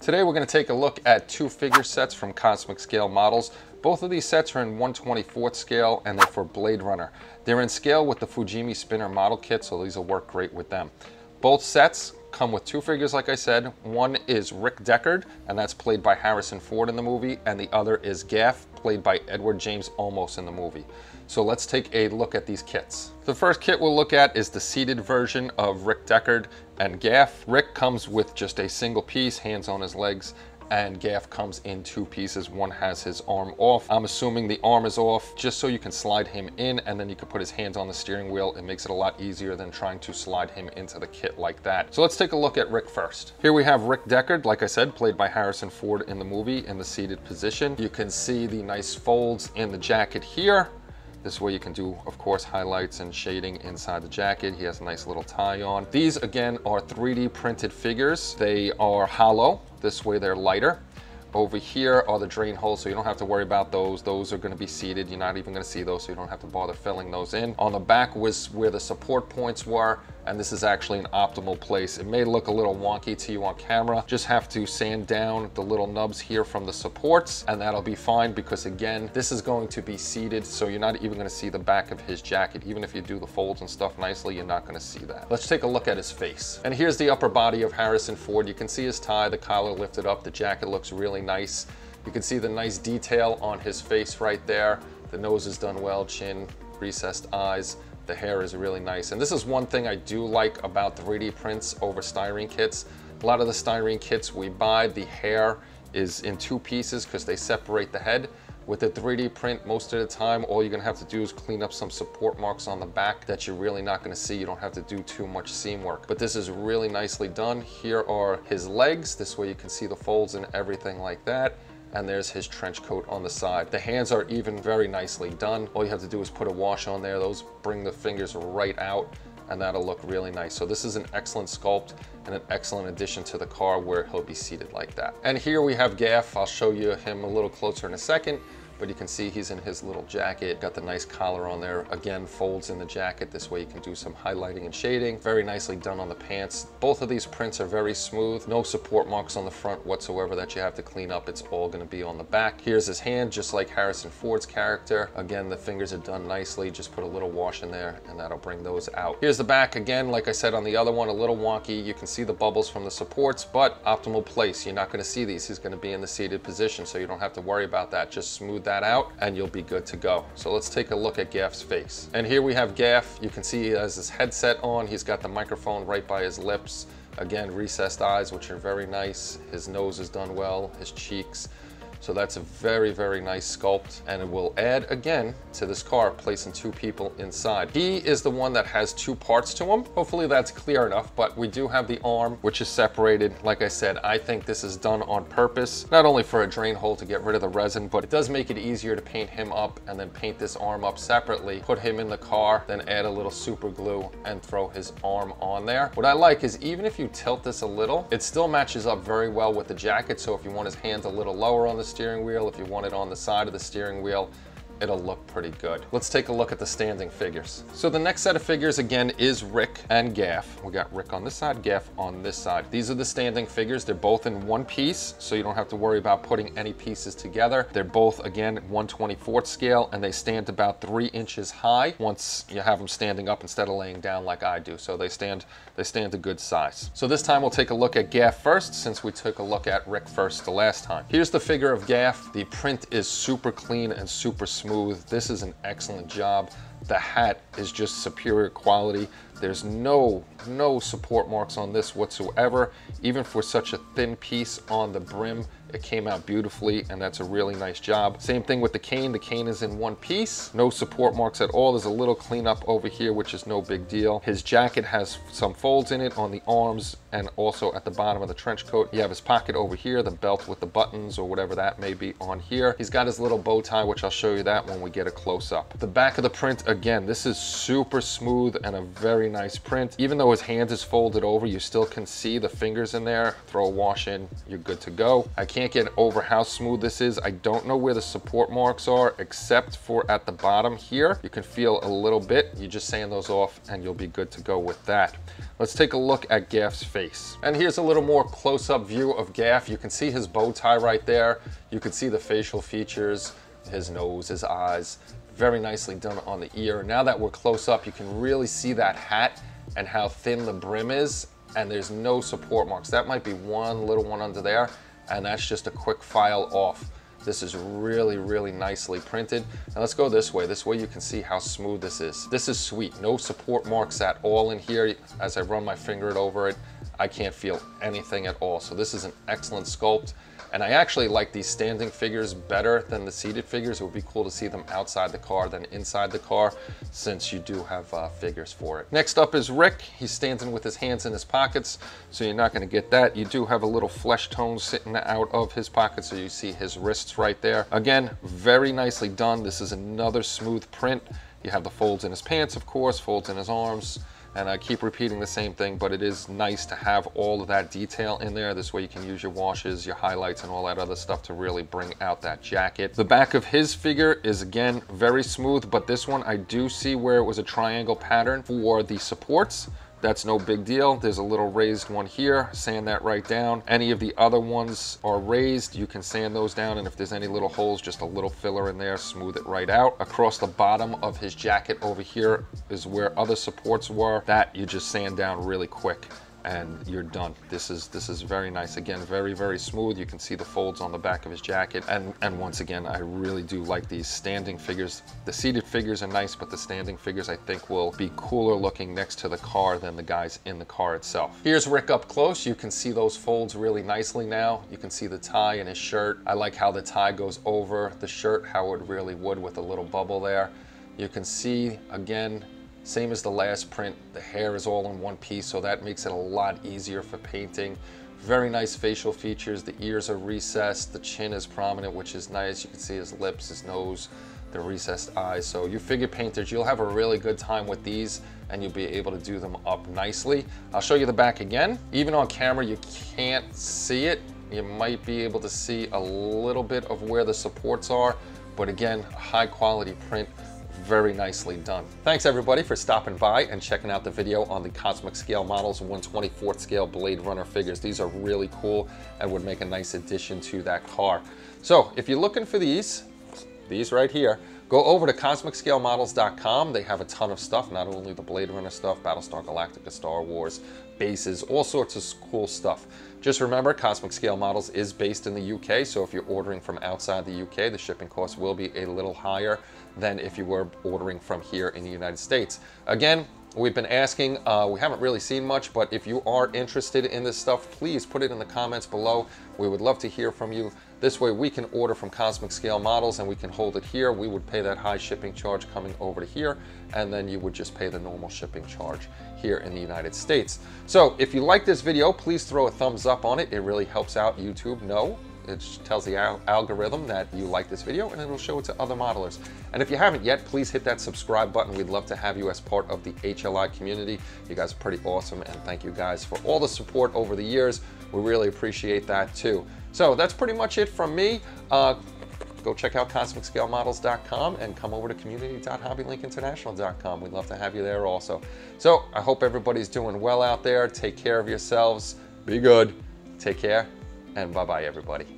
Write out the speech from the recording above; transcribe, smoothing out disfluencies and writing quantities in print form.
Today we're going to take a look at two figure sets from Cozmic Scale Models. Both of these sets are in 1/24th scale and they're for Blade Runner. They're in scale with the Fujimi spinner model kit, so these will work great with them. Both sets come with two figures, like I said. One is Rick Deckard, and that's played by Harrison Ford in the movie, and the other is Gaff, played by Edward James Olmos in the movie. So let's take a look at these kits. The first kit we'll look at is the seated version of Rick Deckard and Gaff. Rick comes with just a single piece, hands on his legs, and Gaff comes in two pieces. One has his arm off. I'm assuming the arm is off just so you can slide him in, and then you can put his hands on the steering wheel. It makes it a lot easier than trying to slide him into the kit like that. So let's take a look at Rick first. Here we have Rick Deckard, like I said, played by Harrison Ford in the movie, in the seated position. You can see the nice folds in the jacket here. This way you can do, of course, highlights and shading inside the jacket. He has a nice little tie on. These, again, are 3D printed figures. They are hollow. This way they're lighter. Over here are the drain holes, so you don't have to worry about those. Those are going to be seated. You're not even going to see those, so you don't have to bother filling those in. On the back was where the support points were, and this is actually an optimal place. It may look a little wonky to you on camera. Just have to sand down the little nubs here from the supports, and that'll be fine because, again, this is going to be seated, so you're not even going to see the back of his jacket. Even if you do the folds and stuff nicely, you're not going to see that. Let's take a look at his face. And here's the upper body of Harrison Ford. You can see his tie, the collar lifted up. The jacket looks really nice. You can see the nice detail on his face right there. The nose is done well, chin, recessed eyes. The hair is really nice. And this is one thing I do like about 3D prints over styrene kits. A lot of the styrene kits we buy, the hair is in two pieces because they separate the head. With the 3D print, most of the time, all you're gonna have to do is clean up some support marks on the back that you're really not gonna see. You don't have to do too much seam work. But this is really nicely done. Here are his legs. This way you can see the folds and everything like that. And there's his trench coat on the side. The hands are even very nicely done. All you have to do is put a wash on there. Those bring the fingers right out, and that'll look really nice. So this is an excellent sculpt and an excellent addition to the car where he'll be seated like that. And here we have Gaff. I'll show you him a little closer in a second, but you can see he's in his little jacket. Got the nice collar on there. Again, folds in the jacket. This way you can do some highlighting and shading. Very nicely done on the pants. Both of these prints are very smooth. No support marks on the front whatsoever that you have to clean up. It's all gonna be on the back. Here's his hand, just like Harrison Ford's character. Again, the fingers are done nicely. Just put a little wash in there and that'll bring those out. Here's the back. Again, like I said on the other one, a little wonky. You can see the bubbles from the supports, but optimal place. You're not gonna see these. He's gonna be in the seated position, so you don't have to worry about that. Just smooth that out and you'll be good to go. So let's take a look at Gaff's face. And here we have Gaff. You can see he has his headset on. He's got the microphone right by his lips. Again, recessed eyes, which are very nice. His nose is done well, his cheeks. So that's a very, very nice sculpt, and it will add, again, to this car, placing two people inside. He is the one that has two parts to him. Hopefully that's clear enough, but we do have the arm, which is separated. Like I said, I think this is done on purpose, not only for a drain hole to get rid of the resin, but it does make it easier to paint him up and then paint this arm up separately, put him in the car, then add a little super glue and throw his arm on there. What I like is even if you tilt this a little, it still matches up very well with the jacket. So if you want his hands a little lower on the steering wheel, if you want it on the side of the steering wheel, it'll look pretty good. Let's take a look at the standing figures. So the next set of figures, again, is Rick and Gaff. We got Rick on this side, Gaff on this side. These are the standing figures. They're both in one piece, so you don't have to worry about putting any pieces together. They're both, again, 1/24th scale, and they stand about 3 inches high once you have them standing up instead of laying down like I do. So they stand a good size. So this time we'll take a look at Gaff first, since we took a look at Rick first the last time. Here's the figure of Gaff. The print is super clean and super smooth. This is an excellent job. The hat is just superior quality. There's no support marks on this whatsoever. Even for such a thin piece on the brim, it came out beautifully, and that's a really nice job. Same thing with the cane. The cane is in one piece. No support marks at all. There's a little cleanup over here, which is no big deal. His jacket has some folds in it on the arms and also at the bottom of the trench coat. You have his pocket over here, the belt with the buttons or whatever that may be on here. He's got his little bow tie, which I'll show you that when we get a close-up. The back of the print, again, this is super smooth and a very nice print. Even though his hand is folded over, you still can see the fingers in there. Throw a wash in, you're good to go. I can't get over how smooth this is. I don't know where the support marks are, except for at the bottom here. You can feel a little bit. You just sand those off and you'll be good to go with that. Let's take a look at Gaff's face. And here's a little more close-up view of Gaff. You can see his bow tie right there. You can see the facial features, his nose, his eyes. Very nicely done on the ear. Now that we're close up, you can really see that hat and how thin the brim is, and there's no support marks. That might be one little one under there, and that's just a quick file off. This is really, really nicely printed. Now let's go this way. This way you can see how smooth this is. This is sweet. No support marks at all in here. As I run my finger over it, I can't feel anything at all. So this is an excellent sculpt. And I actually like these standing figures better than the seated figures. It would be cool to see them outside the car than inside the car, since you do have figures for it. Next up is Rick. He's standing with his hands in his pockets, so you're not gonna get that. You do have a little flesh tone sitting out of his pocket, so you see his wrists right there. Again, very nicely done. This is another smooth print. You have the folds in his pants, of course, folds in his arms. And I keep repeating the same thing, but it is nice to have all of that detail in there. This way you can use your washes, your highlights, and all that other stuff to really bring out that jacket. The back of his figure is, again, very smooth, but this one I do see where it was a triangle pattern for the supports. That's no big deal. There's a little raised one here. Sand that right down. Any of the other ones are raised. You can sand those down, and if there's any little holes, just a little filler in there, smooth it right out. Across the bottom of his jacket over here is where other supports were. That you just sand down really quick and you're done. This is very nice. Again, very, very smooth. You can see the folds on the back of his jacket. And once again, I really do like these standing figures. The seated figures are nice, but the standing figures I think will be cooler looking next to the car than the guys in the car itself. Here's Rick up close. You can see those folds really nicely now. You can see the tie in his shirt. I like how the tie goes over the shirt, how it really would with a little bubble there. You can see, again, same as the last print, the hair is all in one piece, so that makes it a lot easier for painting. Very nice facial features. The ears are recessed, the chin is prominent, which is nice. You can see his lips, his nose, the recessed eyes. So you figure painters, you'll have a really good time with these, and you'll be able to do them up nicely. I'll show you the back again. Even on camera, you can't see it. You might be able to see a little bit of where the supports are, but again, high quality print. Very nicely done. Thanks everybody for stopping by and checking out the video on the Cozmic Scale Models 1/24th scale Blade Runner figures. These are really cool and would make a nice addition to that car. So if you're looking for these right here, go over to CozmicScaleModels.com. They have a ton of stuff, not only the Blade Runner stuff, Battlestar Galactica, Star Wars, bases, all sorts of cool stuff. Just remember, Cozmic Scale Models is based in the UK, so if you're ordering from outside the UK, the shipping cost will be a little higher than if you were ordering from here in the United States. Again, we've been asking, we haven't really seen much, but if you are interested in this stuff, please put it in the comments below. We would love to hear from you. This way we can order from Cozmic Scale Models and we can hold it here. We would pay that high shipping charge coming over to here, and then you would just pay the normal shipping charge here in the United States. So if you like this video, please throw a thumbs up on it. It really helps out YouTube know. It tells the algorithm that you like this video, and it'll show it to other modelers. And if you haven't yet, please hit that subscribe button. We'd love to have you as part of the HLI community. You guys are pretty awesome, and thank you guys for all the support over the years. We really appreciate that too. So that's pretty much it from me. Go check out CozmicScaleModels.com and come over to community.hobbylinkinternational.com. We'd love to have you there also. So I hope everybody's doing well out there. Take care of yourselves. Be good. Take care. And bye-bye, everybody.